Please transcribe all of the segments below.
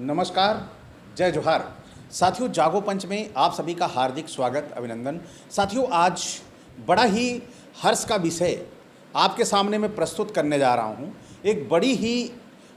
नमस्कार, जय जोहार। साथियों, जागो पंच में आप सभी का हार्दिक स्वागत, अभिनंदन। साथियों, आज बड़ा ही हर्ष का विषय आपके सामने मैं प्रस्तुत करने जा रहा हूं। एक बड़ी ही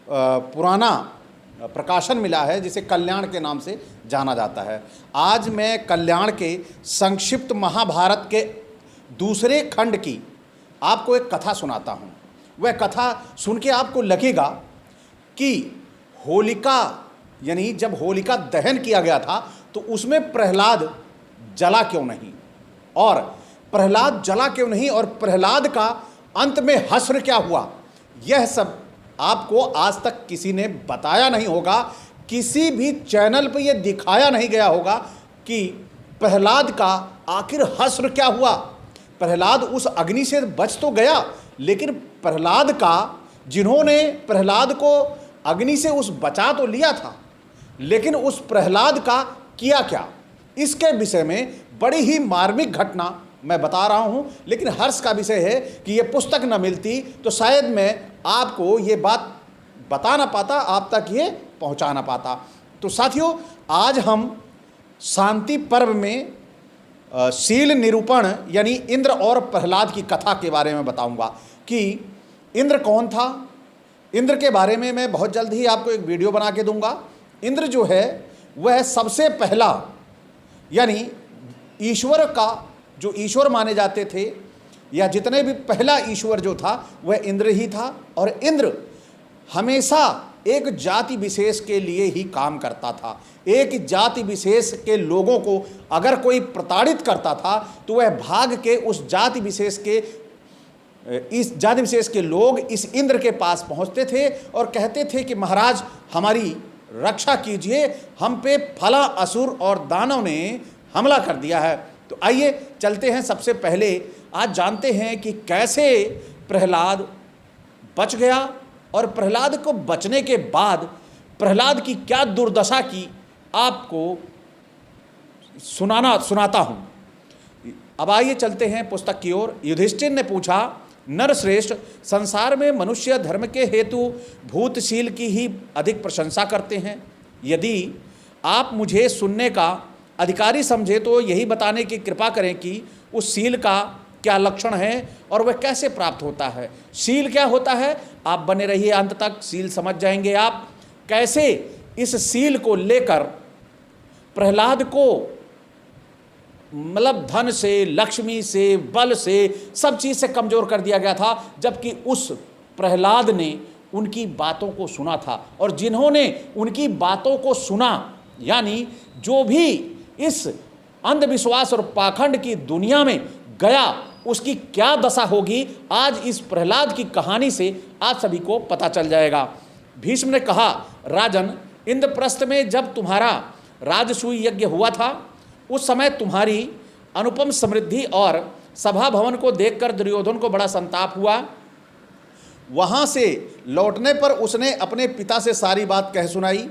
पुराना प्रकाशन मिला है जिसे कल्याण के नाम से जाना जाता है। आज मैं कल्याण के संक्षिप्त महाभारत के दूसरे खंड की आपको एक कथा सुनाता हूं। वह कथा सुन के आपको लगेगा कि होलिका यानी जब होलिका दहन किया गया था तो उसमें प्रहलाद जला क्यों नहीं, और प्रहलाद जला क्यों नहीं, और प्रहलाद का अंत में हश्र क्या हुआ, यह सब आपको आज तक किसी ने बताया नहीं होगा। किसी भी चैनल पर यह दिखाया नहीं गया होगा कि प्रहलाद का आखिर हश्र क्या हुआ। प्रहलाद उस अग्नि से बच तो गया, लेकिन प्रहलाद का, जिन्होंने प्रहलाद को अग्नि से उस बचा तो लिया था, लेकिन उस प्रहलाद का किया क्या, इसके विषय में बड़ी ही मार्मिक घटना मैं बता रहा हूं। लेकिन हर्ष का विषय है कि ये पुस्तक न मिलती तो शायद मैं आपको ये बात बता ना पाता, आप तक ये पहुंचा ना पाता। तो साथियों, आज हम शांति पर्व में शील निरूपण यानी इंद्र और प्रहलाद की कथा के बारे में बताऊंगा कि इंद्र कौन था। इंद्र के बारे में मैं बहुत जल्द ही आपको एक वीडियो बना के दूंगा। इंद्र जो है वह सबसे पहला, यानी ईश्वर का जो ईश्वर माने जाते थे, या जितने भी पहला ईश्वर जो था वह इंद्र ही था। और इंद्र हमेशा एक जाति विशेष के लिए ही काम करता था। एक जाति विशेष के लोगों को अगर कोई प्रताड़ित करता था तो वह भाग के उस जाति विशेष के लोग इस इंद्र के पास पहुंचते थे और कहते थे कि महाराज हमारी रक्षा कीजिए, हम पे फला असुर और दानव ने हमला कर दिया है। तो आइए चलते हैं। सबसे पहले आज जानते हैं कि कैसे प्रहलाद बच गया, और प्रहलाद को बचने के बाद प्रहलाद की क्या दुर्दशा की आपको सुनाता हूं। अब आइए चलते हैं पुस्तक की ओर। युधिष्ठिर ने पूछा, नरश्रेष्ठ, संसार में मनुष्य धर्म के हेतु भूतशील की ही अधिक प्रशंसा करते हैं। यदि आप मुझे सुनने का अधिकारी समझे तो यही बताने की कृपा करें कि उस शील का क्या लक्षण है और वह कैसे प्राप्त होता है। शील क्या होता है, आप बने रहिए अंत तक, शील समझ जाएंगे आप। कैसे इस शील को लेकर प्रहलाद को मतलब धन से, लक्ष्मी से, बल से, सब चीज़ से कमज़ोर कर दिया गया था, जबकि उस प्रहलाद ने उनकी बातों को सुना था। और जिन्होंने उनकी बातों को सुना, यानी जो भी इस अंधविश्वास और पाखंड की दुनिया में गया, उसकी क्या दशा होगी, आज इस प्रहलाद की कहानी से आप सभी को पता चल जाएगा। भीष्म ने कहा, राजन, इंद्रप्रस्थ में जब तुम्हारा राजसूय यज्ञ हुआ था, उस समय तुम्हारी अनुपम समृद्धि और सभा भवन को देखकर दुर्योधन को बड़ा संताप हुआ। वहां से लौटने पर उसने अपने पिता से सारी बात कह सुनाई।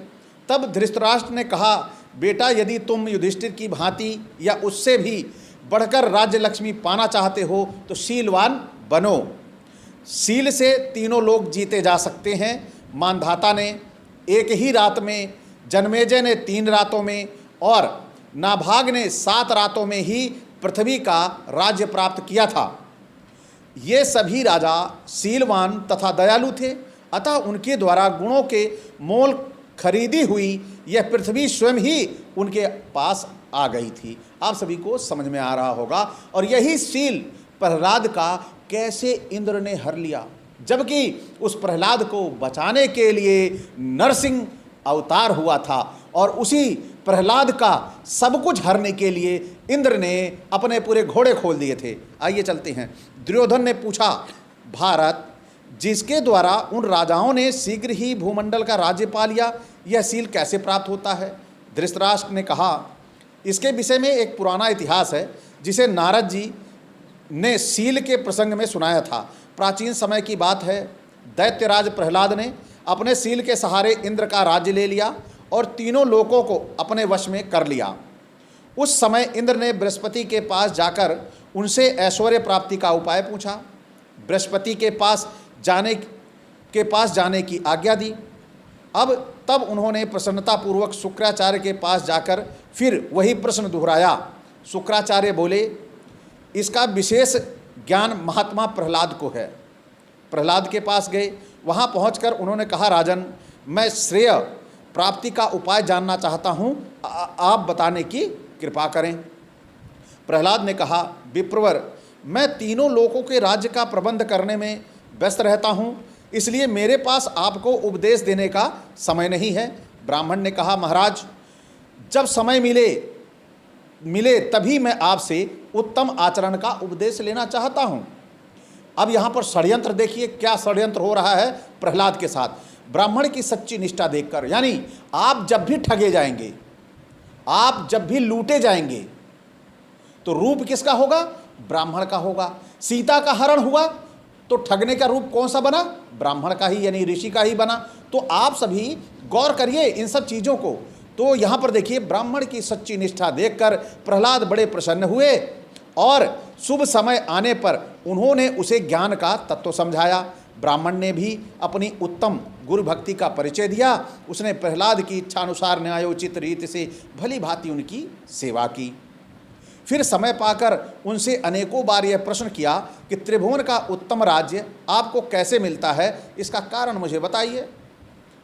तब धृतराष्ट्र ने कहा, बेटा, यदि तुम युधिष्ठिर की भांति या उससे भी बढ़कर राज्य लक्ष्मी पाना चाहते हो तो शीलवान बनो। शील से तीनों लोग जीते जा सकते हैं। मानधाता ने एक ही रात में, जन्मेजय ने 3 रातों में और नाभाग ने 7 रातों में ही पृथ्वी का राज्य प्राप्त किया था। ये सभी राजा शीलवान तथा दयालु थे, अतः उनके द्वारा गुणों के मोल खरीदी हुई यह पृथ्वी स्वयं ही उनके पास आ गई थी। आप सभी को समझ में आ रहा होगा। और यही शील प्रहलाद का कैसे इंद्र ने हर लिया, जबकि उस प्रहलाद को बचाने के लिए नरसिंह अवतार हुआ था, और उसी प्रहलाद का सब कुछ हरने के लिए इंद्र ने अपने पूरे घोड़े खोल दिए थे। आइए चलते हैं। दुर्योधन ने पूछा, भारत, जिसके द्वारा उन राजाओं ने शीघ्र ही भूमंडल का राज्य पा लिया, यह शील कैसे प्राप्त होता है। धृतराष्ट्र ने कहा, इसके विषय में एक पुराना इतिहास है जिसे नारद जी ने शील के प्रसंग में सुनाया था। प्राचीन समय की बात है। दैत्यराज प्रहलाद ने अपने शील के सहारे इंद्र का राज्य ले लिया और तीनों लोकों को अपने वश में कर लिया। उस समय इंद्र ने बृहस्पति के पास जाकर उनसे ऐश्वर्य प्राप्ति का उपाय पूछा। बृहस्पति के पास जाने की आज्ञा दी। अब तब उन्होंने प्रसन्नतापूर्वक शुक्राचार्य के पास जाकर फिर वही प्रश्न दोहराया। शुक्राचार्य बोले, इसका विशेष ज्ञान महात्मा प्रहलाद को है। प्रहलाद के पास गए, वहाँ पहुंचकर उन्होंने कहा, राजन, मैं श्रेय प्राप्ति का उपाय जानना चाहता हूँ, आप बताने की कृपा करें। प्रहलाद ने कहा, विप्रवर, मैं तीनों लोकों के राज्य का प्रबंध करने में व्यस्त रहता हूँ, इसलिए मेरे पास आपको उपदेश देने का समय नहीं है। ब्राह्मण ने कहा, महाराज, जब समय मिले तभी मैं आपसे उत्तम आचरण का उपदेश लेना चाहता हूँ। अब यहाँ पर षड्यंत्र देखिए, क्या षड्यंत्र हो रहा है प्रहलाद के साथ। ब्राह्मण की सच्ची निष्ठा देखकर, यानी आप जब भी ठगे जाएंगे, आप जब भी लूटे जाएंगे, तो रूप किसका होगा? ब्राह्मण का होगा। सीता का हरण हुआ तो ठगने का रूप कौन सा बना? ब्राह्मण का ही, यानी ऋषि का ही बना। तो आप सभी गौर करिए इन सब चीज़ों को। तो यहाँ पर देखिए, ब्राह्मण की सच्ची निष्ठा देखकर प्रहलाद बड़े प्रसन्न हुए और शुभ समय आने पर उन्होंने उसे ज्ञान का तत्व समझाया। ब्राह्मण ने भी अपनी उत्तम गुरु भक्ति का परिचय दिया। उसने प्रहलाद की इच्छानुसार न्यायोचित रीति से भली भांति उनकी सेवा की। फिर समय पाकर उनसे अनेकों बार यह प्रश्न किया कि त्रिभुवन का उत्तम राज्य आपको कैसे मिलता है, इसका कारण मुझे बताइए।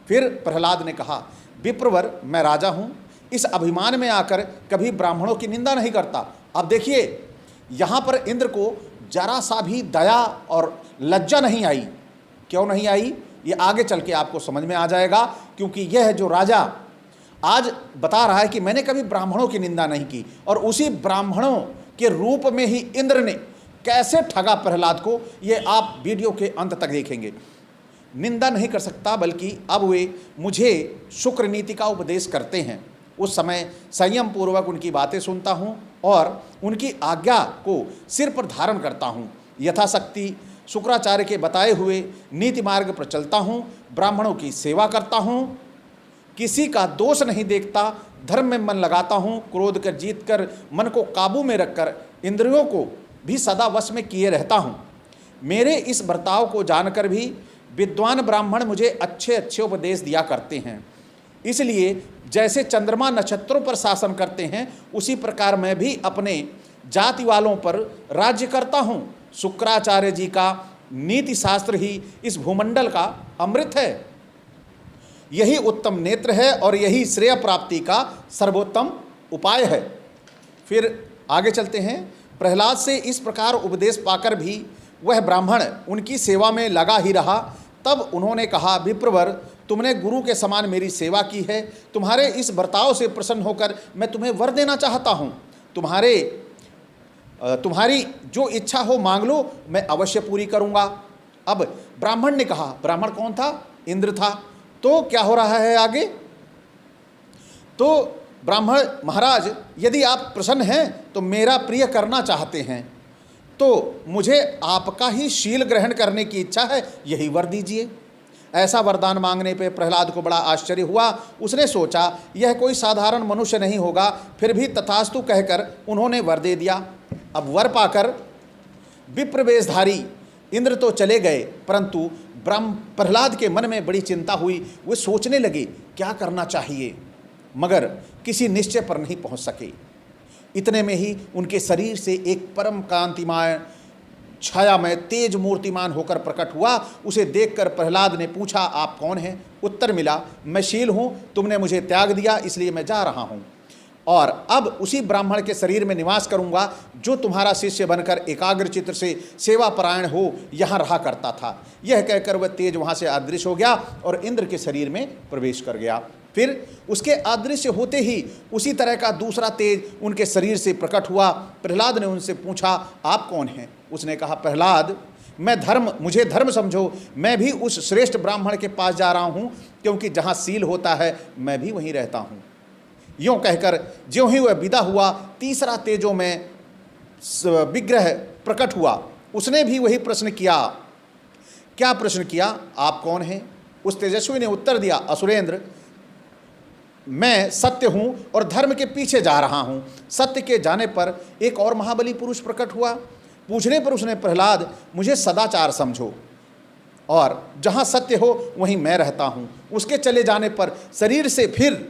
फिर प्रहलाद ने कहा, विप्रवर, मैं राजा हूँ, इस अभिमान में आकर कभी ब्राह्मणों की निंदा नहीं करता। अब देखिए, यहाँ पर इंद्र को जरा सा भी दया और लज्जा नहीं आई। क्यों नहीं आई, ये आगे चल के आपको समझ में आ जाएगा। क्योंकि यह जो राजा आज बता रहा है कि मैंने कभी ब्राह्मणों की निंदा नहीं की, और उसी ब्राह्मणों के रूप में ही इंद्र ने कैसे ठगा प्रहलाद को, ये आप वीडियो के अंत तक देखेंगे। निंदा नहीं कर सकता, बल्कि अब वे मुझे शुक्र नीति का उपदेश करते हैं। उस समय संयम पूर्वक उनकी बातें सुनता हूँ और उनकी आज्ञा को सिर पर धारण करता हूँ। यथाशक्ति शुक्राचार्य के बताए हुए नीति मार्ग पर चलता हूँ, ब्राह्मणों की सेवा करता हूँ, किसी का दोष नहीं देखता, धर्म में मन लगाता हूँ, क्रोध कर जीत कर मन को काबू में रखकर इंद्रियों को भी सदा वश में किए रहता हूँ। मेरे इस बर्ताव को जानकर भी विद्वान ब्राह्मण मुझे अच्छे अच्छे उपदेश दिया करते हैं। इसलिए जैसे चंद्रमा नक्षत्रों पर शासन करते हैं, उसी प्रकार मैं भी अपने जाति वालों पर राज्य करता हूँ। शुक्राचार्य जी का नीति शास्त्र ही इस भूमंडल का अमृत है, यही उत्तम नेत्र है और यही श्रेय प्राप्ति का सर्वोत्तम उपाय है। फिर आगे चलते हैं। प्रहलाद से इस प्रकार उपदेश पाकर भी वह ब्राह्मण उनकी सेवा में लगा ही रहा। तब उन्होंने कहा, विप्रवर, तुमने गुरु के समान मेरी सेवा की है, तुम्हारे इस बर्ताव से प्रसन्न होकर मैं तुम्हें वर देना चाहता हूँ। तुम्हारी जो इच्छा हो मांग लो, मैं अवश्य पूरी करूँगा। अब ब्राह्मण ने कहा, ब्राह्मण कौन था? इंद्र था। तो क्या हो रहा है आगे? तो ब्राह्मण, महाराज, यदि आप प्रसन्न हैं तो मेरा प्रिय करना चाहते हैं, तो मुझे आपका ही शील ग्रहण करने की इच्छा है, यही वर दीजिए। ऐसा वरदान मांगने पे प्रहलाद को बड़ा आश्चर्य हुआ। उसने सोचा यह कोई साधारण मनुष्य नहीं होगा, फिर भी तथास्तु कहकर उन्होंने वर दे दिया। अब वर पाकर विप्र वेशधारी इंद्र तो चले गए, परंतु प्रहलाद के मन में बड़ी चिंता हुई। वे सोचने लगे क्या करना चाहिए, मगर किसी निश्चय पर नहीं पहुंच सके। इतने में ही उनके शरीर से एक परम कांतिमय छायामय तेज मूर्तिमान होकर प्रकट हुआ। उसे देखकर प्रहलाद ने पूछा, आप कौन हैं? उत्तर मिला, मैं शील हूँ, तुमने मुझे त्याग दिया, इसलिए मैं जा रहा हूँ और अब उसी ब्राह्मण के शरीर में निवास करूँगा जो तुम्हारा शिष्य बनकर एकाग्र चित्त से सेवा परायण हो यहाँ रहा करता था। यह कहकर वह तेज वहाँ से अदृश्य हो गया और इंद्र के शरीर में प्रवेश कर गया। फिर उसके अदृश्य होते ही उसी तरह का दूसरा तेज उनके शरीर से प्रकट हुआ। प्रहलाद ने उनसे पूछा, आप कौन हैं? उसने कहा, प्रहलाद, मुझे धर्म समझो, मैं भी उस श्रेष्ठ ब्राह्मण के पास जा रहा हूँ, क्योंकि जहाँ शील होता है मैं भी वहीं रहता हूँ। यूँ कहकर ज्यों ही वह विदा हुआ, तीसरा तेजों में विग्रह प्रकट हुआ। उसने भी वही प्रश्न किया। क्या प्रश्न किया? आप कौन हैं? उस तेजस्वी ने उत्तर दिया, असुरेंद्र, मैं सत्य हूँ और धर्म के पीछे जा रहा हूँ। सत्य के जाने पर एक और महाबली पुरुष प्रकट हुआ। पूछने पर उसने, प्रहलाद, मुझे सदाचार समझो और जहाँ सत्य हो वहीं मैं रहता हूँ। उसके चले जाने पर शरीर से फिर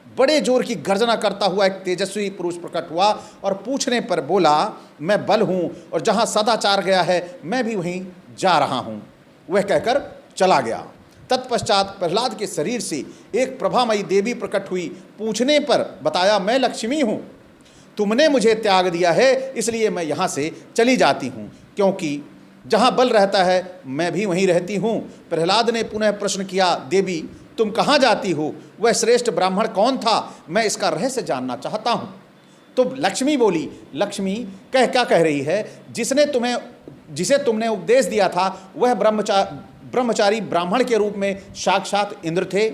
बड़े जोर की गर्जना करता हुआ एक तेजस्वी पुरुष प्रकट हुआ और पूछने पर बोला, मैं बल हूँ और जहाँ सदाचार गया है मैं भी वहीं जा रहा हूँ। वह कहकर चला गया। तत्पश्चात प्रहलाद के शरीर से एक प्रभामयी देवी प्रकट हुई। पूछने पर बताया, मैं लक्ष्मी हूँ, तुमने मुझे त्याग दिया है इसलिए मैं यहाँ से चली जाती हूँ, क्योंकि जहाँ बल रहता है मैं भी वहीं रहती हूँ। प्रहलाद ने पुनः प्रश्न किया, देवी तुम कहाँ जाती हो? वह श्रेष्ठ ब्राह्मण कौन था? मैं इसका रहस्य जानना चाहता हूँ। तो लक्ष्मी बोली, लक्ष्मी क्या कह रही है? जिसे तुमने उपदेश दिया था वह ब्रह्मचारी ब्राह्मण के रूप में साक्षात इंद्र थे।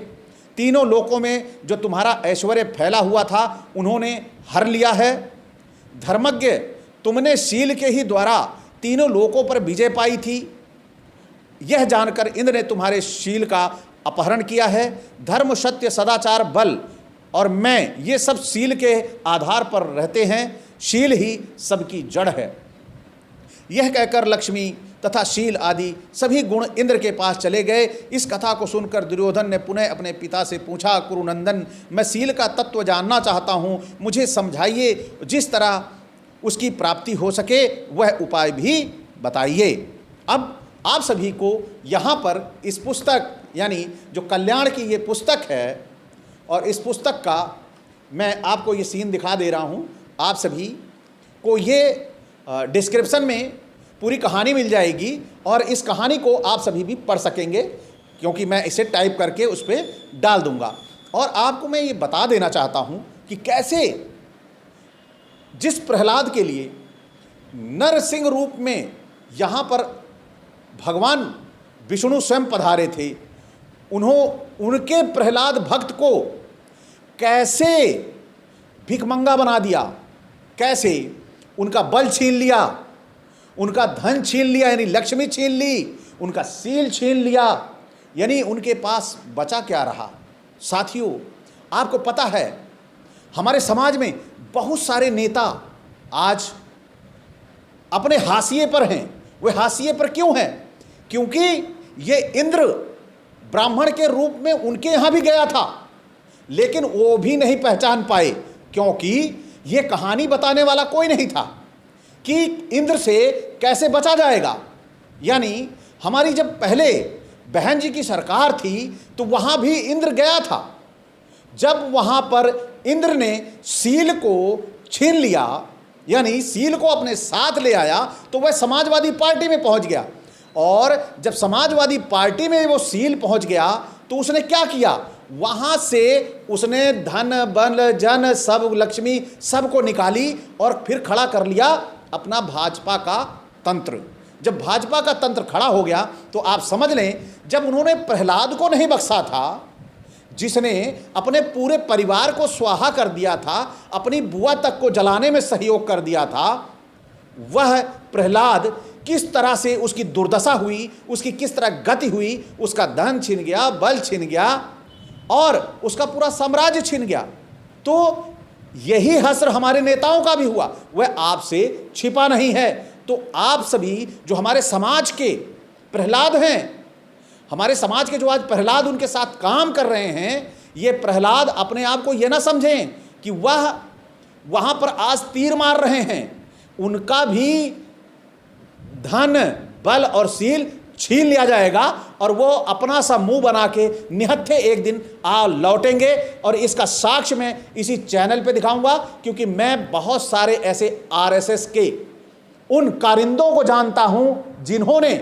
तीनों लोकों में जो तुम्हारा ऐश्वर्य फैला हुआ था उन्होंने हर लिया है। धर्मज्ञ तुमने शील के ही द्वारा तीनों लोकों पर विजय पाई थी। यह जानकर इंद्र ने तुम्हारे शील का अपहरण किया है। धर्म, सत्य, सदाचार, बल और मैं ये सब शील के आधार पर रहते हैं। शील ही सबकी जड़ है। यह कहकर लक्ष्मी तथा शील आदि सभी गुण इंद्र के पास चले गए। इस कथा को सुनकर दुर्योधन ने पुनः अपने पिता से पूछा, कुरुनंदन मैं शील का तत्व जानना चाहता हूँ, मुझे समझाइए, जिस तरह उसकी प्राप्ति हो सके वह उपाय भी बताइए। अब आप सभी को यहाँ पर इस पुस्तक यानी जो कल्याण की ये पुस्तक है और इस पुस्तक का मैं आपको ये सीन दिखा दे रहा हूँ। आप सभी को ये डिस्क्रिप्शन में पूरी कहानी मिल जाएगी और इस कहानी को आप सभी भी पढ़ सकेंगे, क्योंकि मैं इसे टाइप करके उस पर डाल दूंगा। और आपको मैं ये बता देना चाहता हूँ कि कैसे जिस प्रहलाद के लिए नरसिंह रूप में यहाँ पर भगवान विष्णु स्वयं पधारे थे, उनके प्रहलाद भक्त को कैसे भिखमंगा बना दिया, कैसे उनका बल छीन लिया, उनका धन छीन लिया यानी लक्ष्मी छीन ली, उनका शील छीन लिया, यानी उनके पास बचा क्या रहा। साथियों, आपको पता है हमारे समाज में बहुत सारे नेता आज अपने हाशिए पर हैं। वे हाशिए पर क्यों हैं? क्योंकि ये इंद्र ब्राह्मण के रूप में उनके यहाँ भी गया था, लेकिन वो भी नहीं पहचान पाए, क्योंकि ये कहानी बताने वाला कोई नहीं था कि इंद्र से कैसे बचा जाएगा। यानी हमारी जब पहले बहन जी की सरकार थी तो वहाँ भी इंद्र गया था। जब वहाँ पर इंद्र ने शील को छीन लिया, यानी शील को अपने साथ ले आया, तो वह समाजवादी पार्टी में पहुँच गया। और जब समाजवादी पार्टी में वो शील पहुँच गया तो उसने क्या किया, वहाँ से उसने धन, बल, जन, सब, लक्ष्मी सबको निकाली और फिर खड़ा कर लिया अपना भाजपा का तंत्र। जब भाजपा का तंत्र खड़ा हो गया तो आप समझ लें, जब उन्होंने प्रहलाद को नहीं बख्शा था, जिसने अपने पूरे परिवार को स्वाहा कर दिया था, अपनी बुआ तक को जलाने में सहयोग कर दिया था, वह प्रहलाद किस तरह से उसकी दुर्दशा हुई, उसकी किस तरह गति हुई, उसका धन छिन गया, बल छिन गया और उसका पूरा साम्राज्य छिन गया। तो यही हश्र हमारे नेताओं का भी हुआ, वह आपसे छिपा नहीं है। तो आप सभी जो हमारे समाज के प्रहलाद हैं, हमारे समाज के जो आज प्रहलाद उनके साथ काम कर रहे हैं, ये प्रहलाद अपने आप को ये ना समझें कि वह वहाँ पर आज तीर मार रहे हैं। उनका भी धन, बल और शील छीन लिया जाएगा और वो अपना सा मुंह बना के निहत्थे एक दिन आ लौटेंगे। और इसका साक्ष्य मैं इसी चैनल पे दिखाऊंगा, क्योंकि मैं बहुत सारे ऐसे आरएसएस के उन कारिंदों को जानता हूं जिन्होंने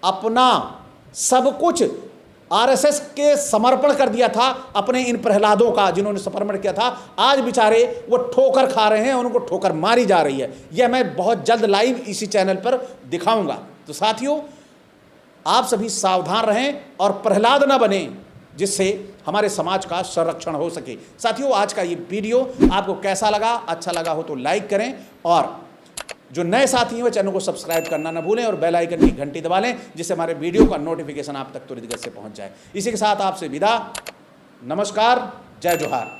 अपना सब कुछ आरएसएस के समर्पण कर दिया था, अपने इन प्रहलादों का जिन्होंने समर्पण किया था। आज बेचारे वो ठोकर खा रहे हैं, उनको ठोकर मारी जा रही है। यह मैं बहुत जल्द लाइव इसी चैनल पर दिखाऊंगा। तो साथियों, आप सभी सावधान रहें और प्रहलाद न बने, जिससे हमारे समाज का संरक्षण हो सके। साथियों, आज का ये वीडियो आपको कैसा लगा? अच्छा लगा हो तो लाइक करें और जो नए साथी हैं वो चैनल को सब्सक्राइब करना ना भूलें और बेल आइकन की घंटी दबा लें, जिससे हमारे वीडियो का नोटिफिकेशन आप तक त्वरित गति से पहुंच जाए। इसी के साथ आपसे विदा। नमस्कार, जय जोहार।